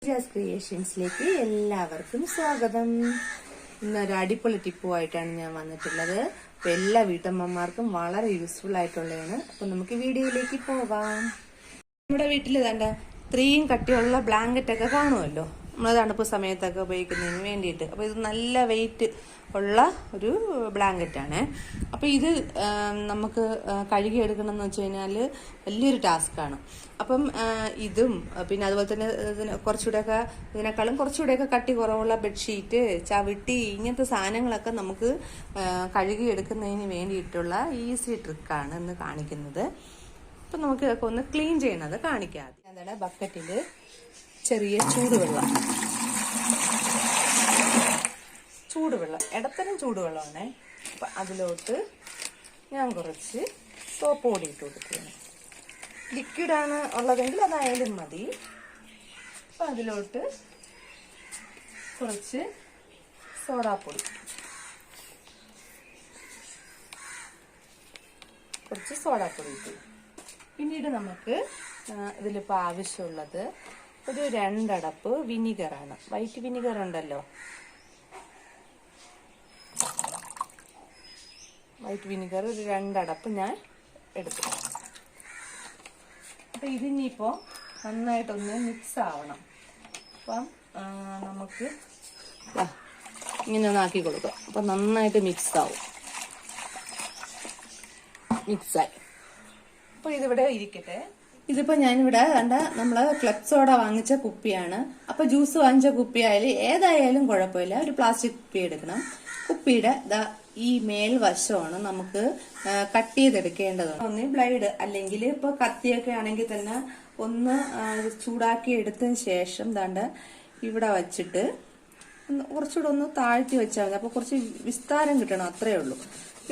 Jazz ക്രിയേഷൻസിലേക്ക് എല്ലാവർക്കും സ്വാഗതം. ഇന്നൊരു അടിപൊളി ടിപ്പുമായിട്ടാണ് ഞാൻ വന്നിട്ടുള്ളത്. അപ്പോൾ എല്ലാ വീട്ടമ്മമാർക്കും വളരെ യൂസ്ഫുൾ ആയിട്ടുള്ളതാണ്. അപ്പോൾ നമുക്ക് വീഡിയോയിലേക്ക് പോവാം. നമ്മുടെ വീട്ടിൽ വേണ്ട ഇത്രയും കട്ടിയുള്ള ബ്ലാങ്കറ്റ് ഒക്കെ കാണുമല്ലോ, നമ്മൾ തണുപ്പ് സമയത്തൊക്കെ ഉപയോഗിക്കുന്നതിന് വേണ്ടിയിട്ട്. അപ്പോൾ ഇത് നല്ല വെയിറ്റ് ഉള്ള ഒരു ബ്ലാങ്കറ്റാണ്. അപ്പോൾ ഇത് നമുക്ക് കഴുകിയെടുക്കണം എന്ന് വെച്ച് കഴിഞ്ഞാൽ വലിയൊരു ടാസ്ക്കാണ്. അപ്പം ഇതും പിന്നെ അതുപോലെ തന്നെ കുറച്ചുകൂടെയൊക്കെ ഇതിനേക്കാളും കുറച്ചുകൂടെയൊക്കെ കട്ടി കുറവുള്ള ബെഡ്ഷീറ്റ്, ചവിട്ടി, ഇങ്ങനത്തെ സാധനങ്ങളൊക്കെ നമുക്ക് കഴുകിയെടുക്കുന്നതിന് വേണ്ടിയിട്ടുള്ള ഈസി ട്രിക്കാണ് ഇന്ന് കാണിക്കുന്നത്. അപ്പം നമുക്ക് ഇതൊക്കെ ഒന്ന് ക്ലീൻ ചെയ്യണത് കാണിക്കാം. എന്താണ്, ബക്കറ്റിൽ ചെറിയ ചൂടുവെള്ളം, ഇടത്തരം ചൂടുവെള്ളമാണ്. അപ്പം അതിലോട്ട് ഞാൻ കുറച്ച് സോപ്പ് പൊടി ഇട്ട് കൊടുക്കുകയാണ്. ലിക്വിഡാണ് ഉള്ളതെങ്കിൽ അതായാലും മതി. അപ്പം അതിലോട്ട് കുറച്ച് സോഡാപ്പൊടി, ഇട്ടു. പിന്നീട് നമുക്ക് ഇതിലിപ്പോൾ ആവശ്യമുള്ളത് ഒരു 2 അടപ്പ് വിനിഗറാണ്. വൈറ്റ് വിനിഗർ ഉണ്ടല്ലോ, വൈറ്റ് വിനിഗർ ഒരു 2 അടപ്പ് ഞാൻ എടുത്തു. അപ്പം ഇതിനിപ്പോൾ നന്നായിട്ടൊന്ന് മിക്സ് ആവണം. അപ്പം നമുക്ക് ഇങ്ങനെ ഒന്ന് ആക്കി കൊടുക്കാം. അപ്പം നന്നായിട്ട് മിക്സായി. അപ്പോൾ ഇതിവിടെ ഇരിക്കട്ടെ. ഇതിപ്പോൾ ഞാനിവിടെ കണ്ട നമ്മൾ ക്ലബ് സോഡ വാങ്ങിച്ച കുപ്പിയാണ്. അപ്പോൾ ജ്യൂസ് വാങ്ങിച്ച കുപ്പിയായാലും ഏതായാലും കുഴപ്പമില്ല, ഒരു പ്ലാസ്റ്റിക് കുപ്പി എടുക്കണം. കുപ്പിയുടെ ഈ മേൽവശമാണ് നമുക്ക് കട്ട് ചെയ്തെടുക്കേണ്ടതാണ്. ഒന്ന് ബ്ലേഡ് അല്ലെങ്കിൽ ഇപ്പോൾ കത്തിയൊക്കെ ആണെങ്കിൽ തന്നെ ഒന്ന് ചൂടാക്കി എടുത്തതിന് ശേഷം ദാണ്ട് ഇവിടെ വച്ചിട്ട് കുറച്ചുകൂടെ ഒന്ന് താഴ്ത്തി വെച്ചാൽ മതി. അപ്പോൾ കുറച്ച് വിസ്താരം കിട്ടണം, അത്രയേ ഉള്ളൂ.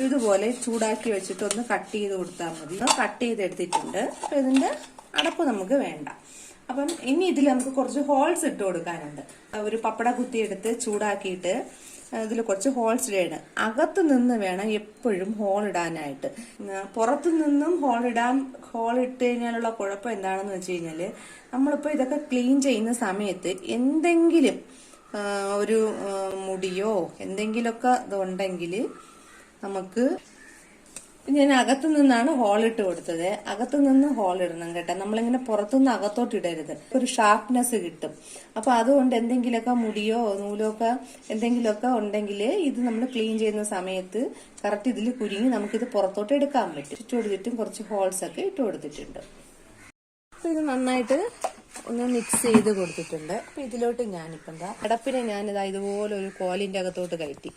ഇതുപോലെ ചൂടാക്കി വെച്ചിട്ട് ഒന്ന് കട്ട് ചെയ്ത് കൊടുത്താൽ മതി. കട്ട് ചെയ്തെടുത്തിട്ടുണ്ട്. അപ്പം ഇതിന്റെ അടപ്പ് നമുക്ക് വേണ്ട. അപ്പം ഇനി ഇതിൽ നമുക്ക് കുറച്ച് ഹോൾസ് ഇട്ട് കൊടുക്കാനുണ്ട്. ഒരു പപ്പട കുത്തി എടുത്ത് ചൂടാക്കിയിട്ട് ഇതിൽ കുറച്ച് ഹോൾസ് ഇടണം. അകത്ത് നിന്ന് വേണം എപ്പോഴും ഹോൾ ഇടാനായിട്ട്. പുറത്തു നിന്നും ഹോൾ ഇട്ട് കഴിഞ്ഞാലുള്ള കുഴപ്പം എന്താണെന്ന് വെച്ച് കഴിഞ്ഞാല്, നമ്മളിപ്പോൾ ഇതൊക്കെ ക്ലീൻ ചെയ്യുന്ന സമയത്ത് എന്തെങ്കിലും ഒരു മുടിയോ എന്തെങ്കിലുമൊക്കെ ഇതുണ്ടെങ്കിൽ നമുക്ക്, ഞാൻ അകത്തു നിന്നാണ് ഹോൾ ഇട്ട് കൊടുത്തത്. അകത്തു നിന്ന് ഹോൾ ഇടണം കേട്ടോ. നമ്മളിങ്ങനെ പുറത്തുനിന്ന് അകത്തോട്ട് ഇടരുത്. ഒരു ഷാർപ്നെസ് കിട്ടും. അപ്പൊ അതുകൊണ്ട് എന്തെങ്കിലുമൊക്കെ മുടിയോ നൂലോ ഒക്കെ എന്തെങ്കിലുമൊക്കെ ഉണ്ടെങ്കിൽ ഇത് നമ്മൾ ക്ലീൻ ചെയ്യുന്ന സമയത്ത് കറക്റ്റ് ഇതിൽ കുരുങ്ങി നമുക്കിത് പുറത്തോട്ട് എടുക്കാൻ പറ്റും. ചുറ്റും കുറച്ച് ഹോൾസ് ഒക്കെ ഇട്ട് കൊടുത്തിട്ടുണ്ട്. അപ്പൊ ഇത് നന്നായിട്ട് ഒന്ന് മിക്സ് ചെയ്ത് കൊടുത്തിട്ടുണ്ട്. അപ്പൊ ഇതിലോട്ട് ഞാനിപ്പോൾ എന്താ അടപ്പിനെ ഞാനിതാ ഇതുപോലെ ഒരു കോലിന്റെ അകത്തോട്ട് കയറ്റി.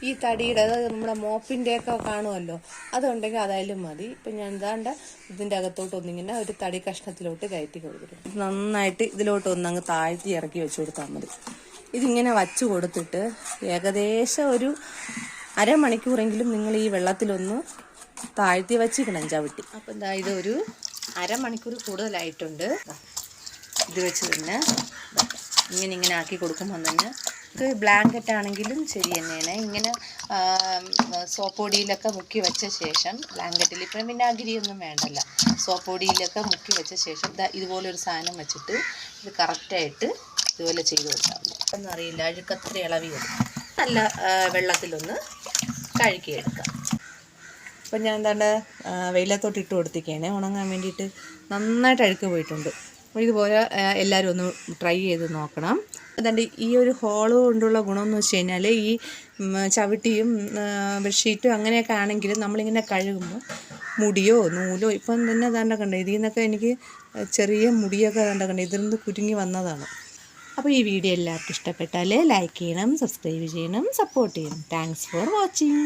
ഈ തടിയുടെ, അതായത് നമ്മുടെ മോപ്പിന്റെ ഒക്കെ കാണുമല്ലോ, അതുണ്ടെങ്കിൽ അതായാലും മതി. ഇപ്പൊ ഞാൻ എന്താണ്ട് ഇതിന്റെ അകത്തോട്ട് ഒന്നിങ്ങനെ ഒരു തടി കഷ്ണത്തിലോട്ട് കയറ്റി കൊടുത്തിട്ടുണ്ട്. നന്നായിട്ട് ഇതിലോട്ട് ഒന്നങ്ങ് താഴ്ത്തി ഇറക്കി വെച്ചു കൊടുത്താൽ മതി. ഇതിങ്ങനെ വച്ചു കൊടുത്തിട്ട് ഏകദേശം ഒരു അരമണിക്കൂറെങ്കിലും നിങ്ങൾ ഈ വെള്ളത്തിലൊന്ന് താഴ്ത്തി വച്ചിക്കണം ചവിട്ടി. അപ്പൊ എന്താ ഇതൊരു അരമണിക്കൂർ കൂടുതലായിട്ടുണ്ട്. ഇത് വെച്ച് തന്നെ ഇങ്ങനെ ആക്കി കൊടുക്കുമ്പോൾ തന്നെ ഇത് ബ്ലാങ്കറ്റ് ആണെങ്കിലും ശരി തന്നെയാണ്. ഇങ്ങനെ സോപ്പ് പൊടിയിലൊക്കെ മുക്കി വെച്ച ശേഷം, ബ്ലാങ്കറ്റിൽ ഇപ്പം വിനാഗിരിയൊന്നും വേണ്ടല്ല, സോപ്പ് പൊടിയിലൊക്കെ മുക്കി വെച്ച ശേഷം ഇതുപോലെ ഒരു സാധനം വെച്ചിട്ട് ഇത് കറക്റ്റായിട്ട് ഇതുപോലെ ചെയ്ത് കൊടുത്താൽ മതി. ഒന്നും അറിയില്ല, അഴുക്കത്ര ഇളവി വരും. നല്ല വെള്ളത്തിലൊന്ന് കഴുകിയെടുക്കാം. അപ്പം ഞാൻ എന്താണ്ട് വെയിലത്തോട്ട് ഇട്ട് കൊടുത്തിരിക്കുകയാണ് ഉണങ്ങാൻ വേണ്ടിയിട്ട്. നന്നായിട്ട് അഴുക്ക് പോയിട്ടുണ്ട്. ഇതുപോലെ എല്ലാവരും ഒന്ന് ട്രൈ ചെയ്ത് നോക്കണം. അതുകൊണ്ട് ഈ ഒരു ഹോള് കൊണ്ടുള്ള ഗുണമെന്ന് വെച്ച് കഴിഞ്ഞാൽ, ഈ ചവിട്ടിയും ബെഡ്ഷീറ്റും അങ്ങനെയൊക്കെ ആണെങ്കിലും നമ്മളിങ്ങനെ കഴുകുമ്പോൾ മുടിയോ നൂലോ ഇപ്പം തന്നെ ദാണ്ട കണ്ടോ, ഇതിൽ നിന്നൊക്കെ എനിക്ക് ചെറിയ മുടിയൊക്കെ ദാണ്ട കണ്ടോ, ഇതിൽ നിന്ന് കുരുങ്ങി വന്നതാണ്. അപ്പോൾ ഈ വീഡിയോ എല്ലാവർക്കും ഇഷ്ടപ്പെട്ടാൽ ലൈക്ക് ചെയ്യണം, സബ്സ്ക്രൈബ് ചെയ്യണം, സപ്പോർട്ട് ചെയ്യണം. Thanks for watching.